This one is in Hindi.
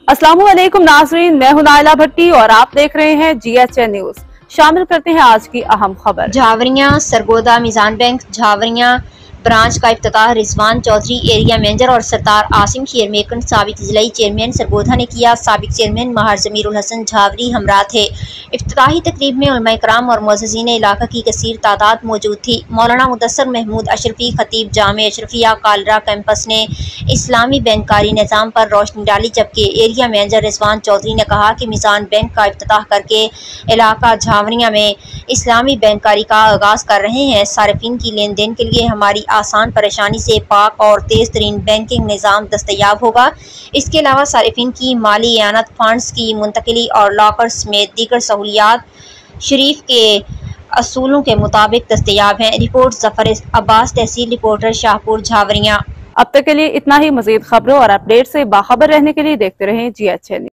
अस्सलामुअलैकुम नाज़रीन, मैं हूं नाइला भट्टी और आप देख रहे हैं GHN न्यूज। शामिल करते हैं आज की अहम खबर। झावरियां सरगोदा मिजान बैंक झावरियां ब्रांच का इफ्तिताह रिजवान चौधरी एरिया मैनेजर और सरदार आसिम शेरमेकन साबिक जिलाई चेयरमैन सरगोदा ने किया। साबिक चेयरमैन महार जमीरुल हसन झावरी हमरा थे। इफ्तिताही तकरीब में उलमा इकराम और मुअज़्ज़िज़ीन इलाका की कसीर तादाद मौजूद थी। मौलाना मुदस्सर महमूद अशरफी खतीब जामे अशरफिया कालरा कैंपस ने इस्लामी बैंककारी निज़ाम पर रोशनी डाली, जबकि एरिया मैनेजर रिजवान चौधरी ने कहा कि मिजान बैंक का इफ्तिताह करके इलाका झावरियां में इस्लामी बैंककारी का आगाज़ कर रहे हैं। सार्फिन की लेन देन के लिए हमारी आसान परेशानी से पाक और तेज़ तरीन बैंकिंग निज़ाम दस्तयाब होगा। इसके अलावा सार्फिन की माली एयानत, फंड्स की मुंतकिली और लॉकर समेत दीगर सहूलियात शरीफ के असूलों के मुताबिक दस्तयाब हैं। रिपोर्ट जफर अब्बास, तहसील रिपोर्टर, शाहपुर झावरियां। अब तक के लिए इतना ही। मजीद खबरों और अपडेट से बाखबर रहने के लिए देखते रहें GHN।